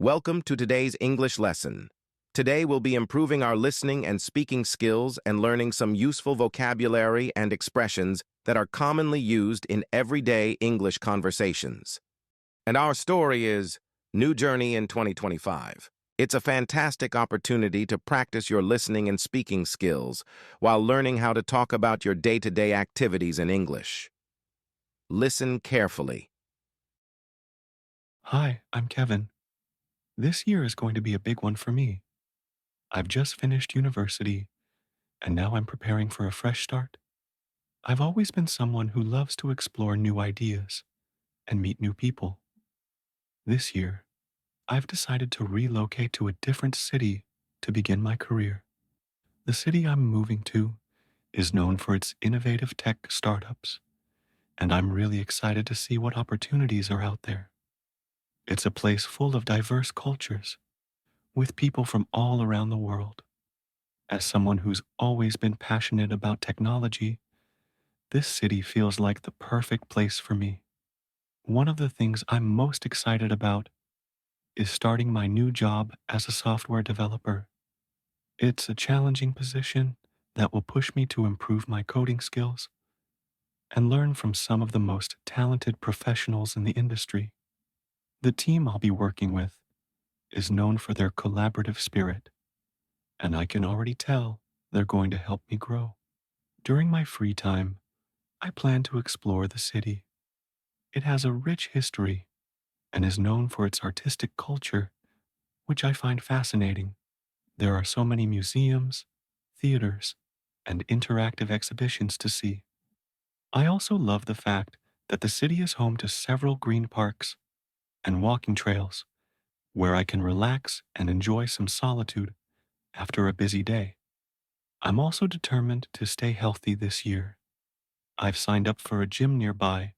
Welcome to today's English lesson. Today we'll be improving our listening and speaking skills and learning some useful vocabulary and expressions that are commonly used in everyday English conversations. And our story is New Journey in 2025. It's a fantastic opportunity to practice your listening and speaking skills while learning how to talk about your day-to-day activities in English. Listen carefully. Hi, I'm Kevin. This year is going to be a big one for me. I've just finished university, and now I'm preparing for a fresh start. I've always been someone who loves to explore new ideas and meet new people. This year, I've decided to relocate to a different city to begin my career. The city I'm moving to is known for its innovative tech startups, and I'm really excited to see what opportunities are out there. It's a place full of diverse cultures, with people from all around the world. As someone who's always been passionate about technology, this city feels like the perfect place for me. One of the things I'm most excited about is starting my new job as a software developer. It's a challenging position that will push me to improve my coding skills and learn from some of the most talented professionals in the industry. The team I'll be working with is known for their collaborative spirit, and I can already tell they're going to help me grow. During my free time, I plan to explore the city. It has a rich history and is known for its artistic culture, which I find fascinating. There are so many museums, theaters, and interactive exhibitions to see. I also love the fact that the city is home to several green parks and walking trails where I can relax and enjoy some solitude after a busy day. I'm also determined to stay healthy this year. I've signed up for a gym nearby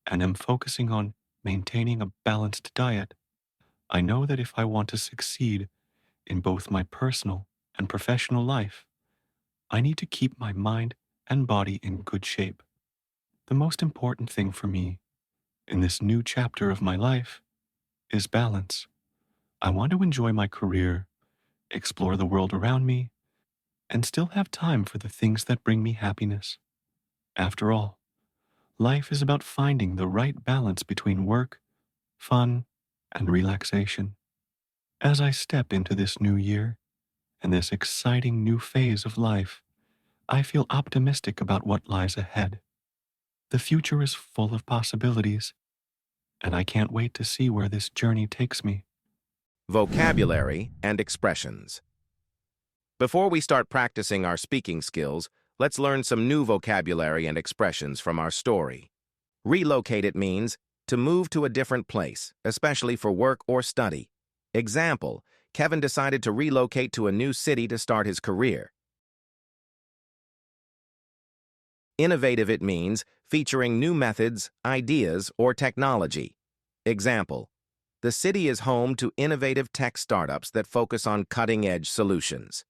and am focusing on maintaining a balanced diet. I know that if I want to succeed in both my personal and professional life, I need to keep my mind and body in good shape. The most important thing for me in this new chapter of my life is balance. I want to enjoy my career, explore the world around me, and still have time for the things that bring me happiness. After all, life is about finding the right balance between work, fun, and relaxation. As I step into this new year and this exciting new phase of life, I feel optimistic about what lies ahead. The future is full of possibilities, and I can't wait to see where this journey takes me. Vocabulary and expressions. Before we start practicing our speaking skills, let's learn some new vocabulary and expressions from our story. Relocate it means to move to a different place, especially for work or study. Example, Kevin decided to relocate to a new city to start his career. Innovative it means featuring new methods, ideas, or technology. Example, the city is home to innovative tech startups that focus on cutting-edge solutions.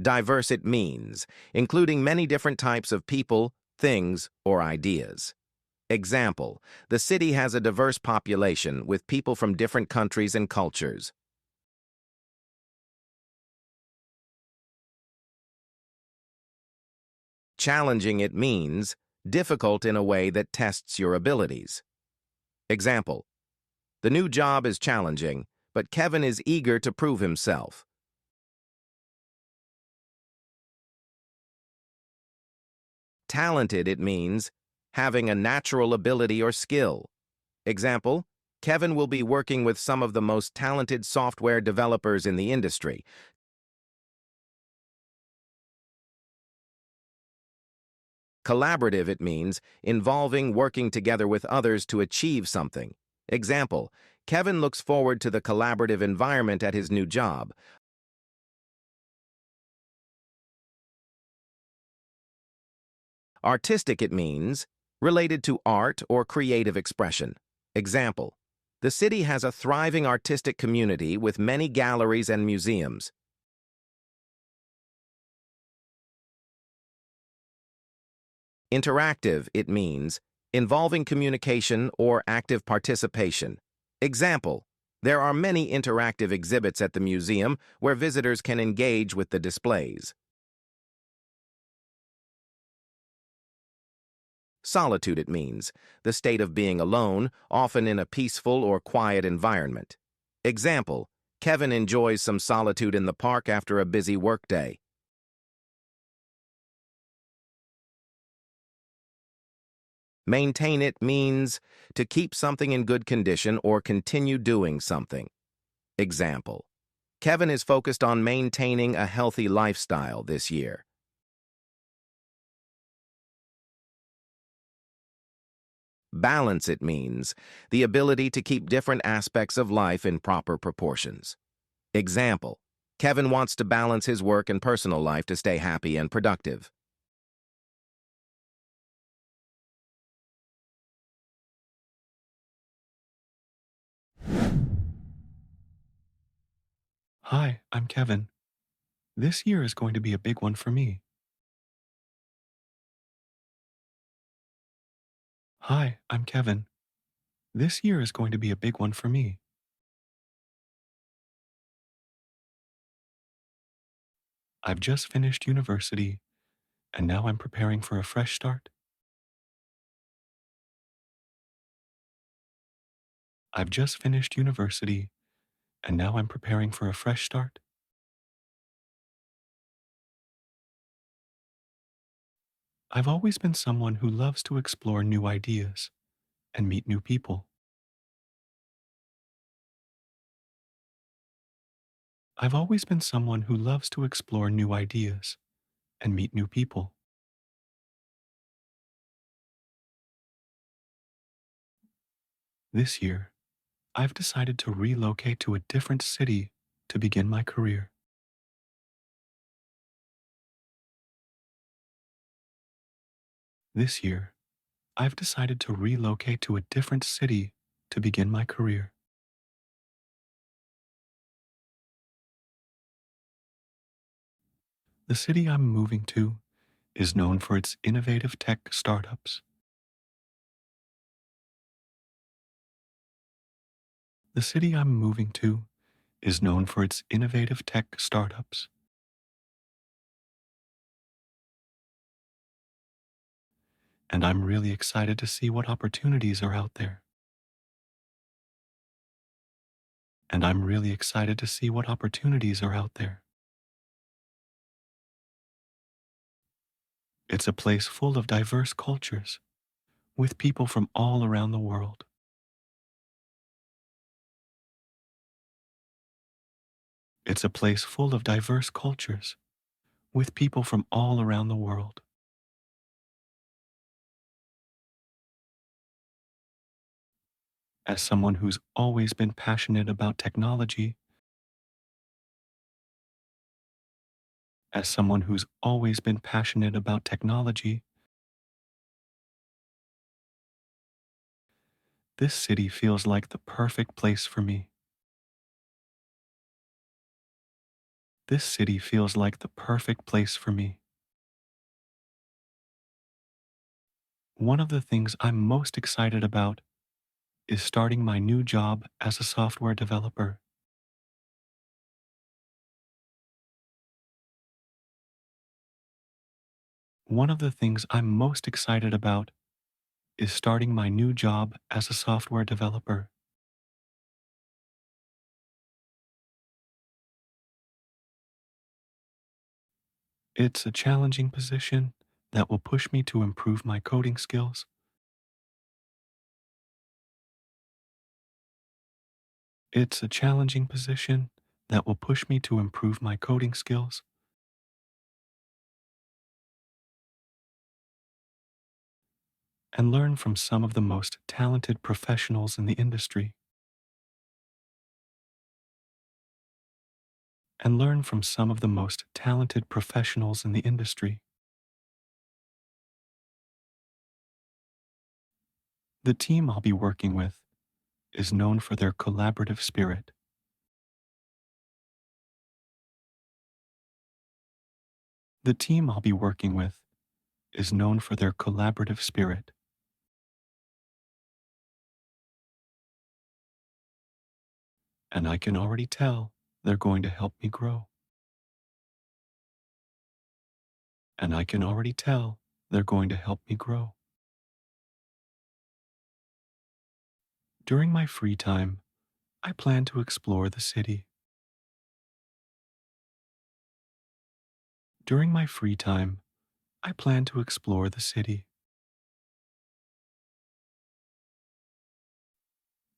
Diverse it means, including many different types of people, things, or ideas. Example, the city has a diverse population with people from different countries and cultures. Challenging it means, difficult in a way that tests your abilities. Example, the new job is challenging, but Kevin is eager to prove himself. Talented it means, having a natural ability or skill. Example, Kevin will be working with some of the most talented software developers in the industry. Collaborative it means, involving working together with others to achieve something. Example, Kevin looks forward to the collaborative environment at his new job. Artistic it means, related to art or creative expression. Example, the city has a thriving artistic community with many galleries and museums. Interactive it means, involving communication or active participation. Example, there are many interactive exhibits at the museum where visitors can engage with the displays. Solitude, it means, the state of being alone, often in a peaceful or quiet environment. Example, Kevin enjoys some solitude in the park after a busy workday. Maintain it means to keep something in good condition or continue doing something. Example, Kevin is focused on maintaining a healthy lifestyle this year. Balance, it means, the ability to keep different aspects of life in proper proportions. Example, Kevin wants to balance his work and personal life to stay happy and productive. Hi, I'm Kevin. This year is going to be a big one for me. Hi, I'm Kevin. This year is going to be a big one for me. I've just finished university, and now I'm preparing for a fresh start. I've just finished university, and now I'm preparing for a fresh start. I've always been someone who loves to explore new ideas and meet new people. I've always been someone who loves to explore new ideas and meet new people. This year, I've decided to relocate to a different city to begin my career. This year, I've decided to relocate to a different city to begin my career. The city I'm moving to is known for its innovative tech startups. The city I'm moving to is known for its innovative tech startups. And I'm really excited to see what opportunities are out there. And I'm really excited to see what opportunities are out there. It's a place full of diverse cultures with people from all around the world. It's a place full of diverse cultures with people from all around the world. As someone who's always been passionate about technology, as someone who's always been passionate about technology, this city feels like the perfect place for me. This city feels like the perfect place for me. One of the things I'm most excited about is starting my new job as a software developer. One of the things I'm most excited about is starting my new job as a software developer. It's a challenging position that will push me to improve my coding skills. It's a challenging position that will push me to improve my coding skills and learn from some of the most talented professionals in the industry. And learn from some of the most talented professionals in the industry. The team I'll be working with is known for their collaborative spirit. The team I'll be working with is known for their collaborative spirit. and I can already tell they're going to help me grow. And I can already tell they're going to help me grow. During my free time, I plan to explore the city. During my free time, I plan to explore the city.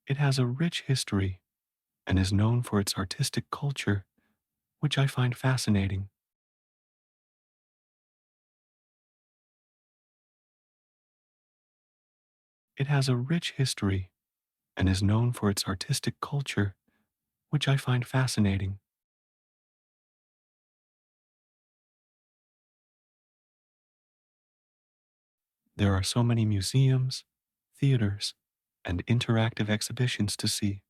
It has a rich history and is known for its artistic culture, which I find fascinating. It has a rich history and is known for its artistic culture, which I find fascinating. There are so many museums, theaters, and interactive exhibitions to see.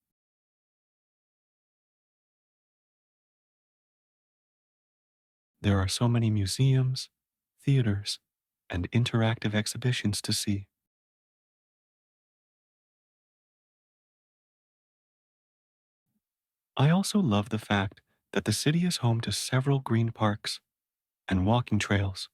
There are so many museums, theaters, and interactive exhibitions to see. I also love the fact that the city is home to several green parks and walking trails.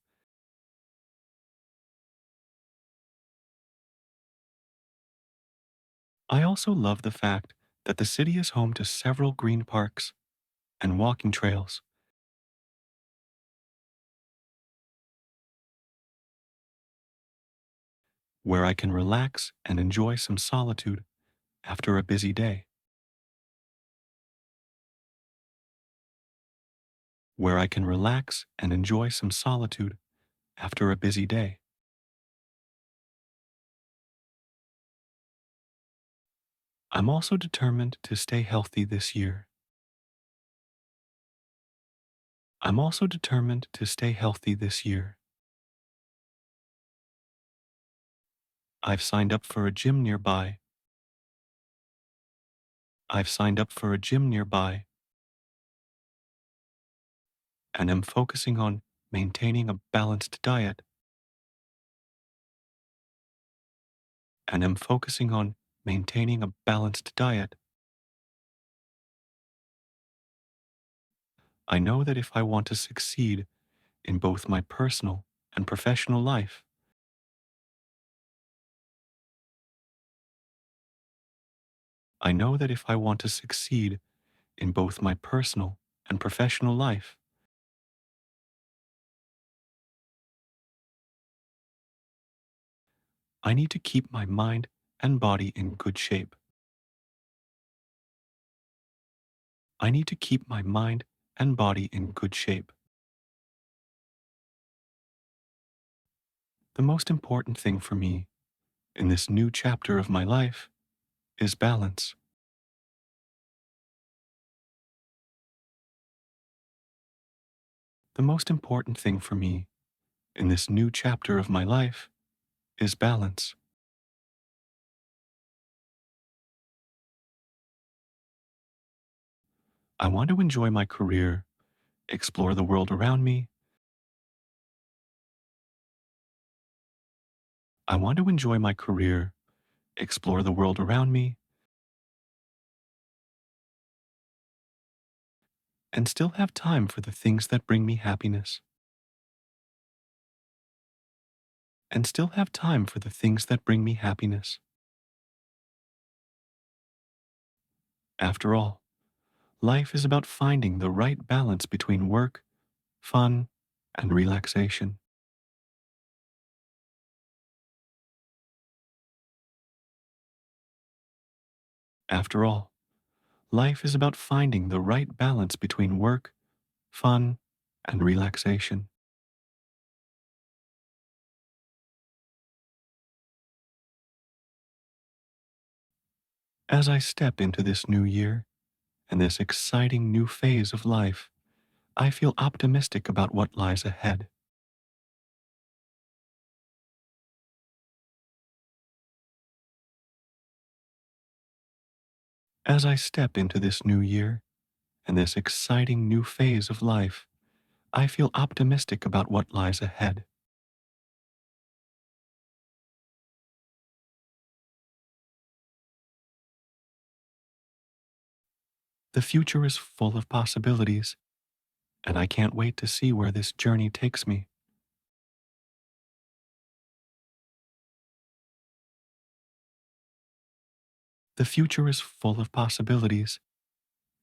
I also love the fact that the city is home to several green parks and walking trails, where I can relax and enjoy some solitude after a busy day. Where I can relax and enjoy some solitude after a busy day. I'm also determined to stay healthy this year. I'm also determined to stay healthy this year. I've signed up for a gym nearby. I've signed up for a gym nearby and am focusing on maintaining a balanced diet. And am focusing on maintaining a balanced diet. I know that if I want to succeed in both my personal and professional life, I know that if I want to succeed in both my personal and professional life, I need to keep my mind and body in good shape. I need to keep my mind and body in good shape. The most important thing for me in this new chapter of my life is balance. The most important thing for me in this new chapter of my life is balance. I want to enjoy my career, explore the world around me. I want to enjoy my career, explore the world around me, and still have time for the things that bring me happiness. And still have time for the things that bring me happiness. After all, life is about finding the right balance between work, fun, and relaxation. After all, life is about finding the right balance between work, fun, and relaxation. As I step into this new year and this exciting new phase of life, I feel optimistic about what lies ahead. As I step into this new year and this exciting new phase of life, I feel optimistic about what lies ahead. The future is full of possibilities, and I can't wait to see where this journey takes me. The future is full of possibilities,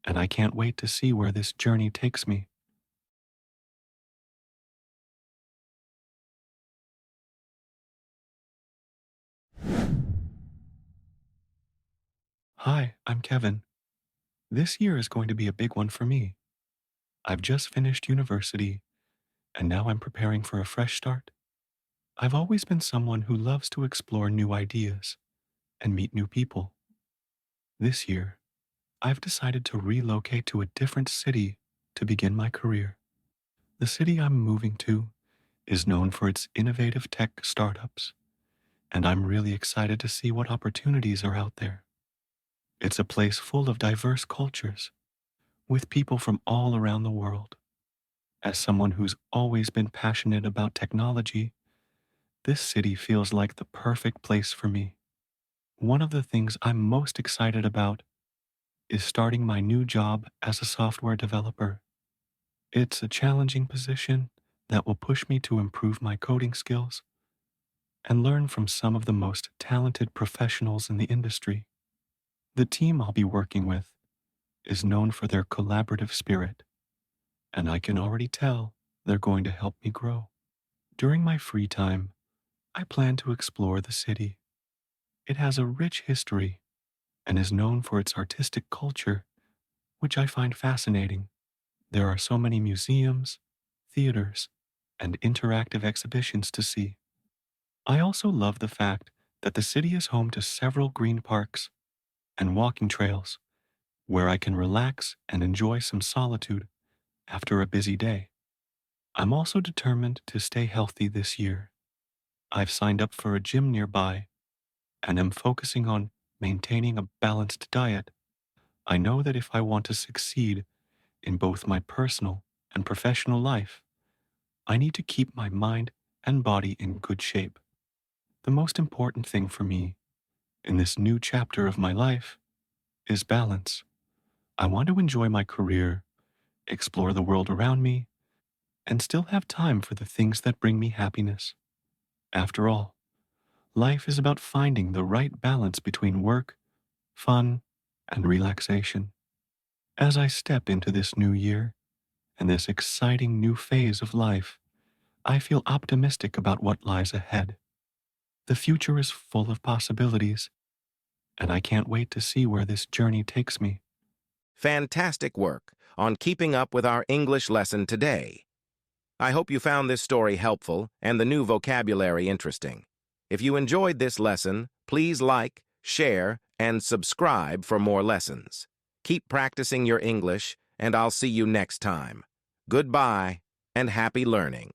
and I can't wait to see where this journey takes me. Hi, I'm Kevin. This year is going to be a big one for me. I've just finished university, and now I'm preparing for a fresh start. I've always been someone who loves to explore new ideas and meet new people. This year, I've decided to relocate to a different city to begin my career. The city I'm moving to is known for its innovative tech startups, and I'm really excited to see what opportunities are out there. It's a place full of diverse cultures, with people from all around the world. As someone who's always been passionate about technology, this city feels like the perfect place for me. One of the things I'm most excited about is starting my new job as a software developer. It's a challenging position that will push me to improve my coding skills and learn from some of the most talented professionals in the industry. The team I'll be working with is known for their collaborative spirit, and I can already tell they're going to help me grow. During my free time, I plan to explore the city. It has a rich history and is known for its artistic culture, which I find fascinating. There are so many museums, theaters, and interactive exhibitions to see. I also love the fact that the city is home to several green parks and walking trails where I can relax and enjoy some solitude after a busy day. I'm also determined to stay healthy this year. I've signed up for a gym nearby and am focusing on maintaining a balanced diet. I know that if I want to succeed in both my personal and professional life, I need to keep my mind and body in good shape. The most important thing for me in this new chapter of my life is balance. I want to enjoy my career, explore the world around me, and still have time for the things that bring me happiness. After all, life is about finding the right balance between work, fun, and relaxation. As I step into this new year and this exciting new phase of life, I feel optimistic about what lies ahead. The future is full of possibilities, and I can't wait to see where this journey takes me. Fantastic work on keeping up with our English lesson today. I hope you found this story helpful and the new vocabulary interesting. If you enjoyed this lesson, please like, share, and subscribe for more lessons. Keep practicing your English, and I'll see you next time. Goodbye, and happy learning.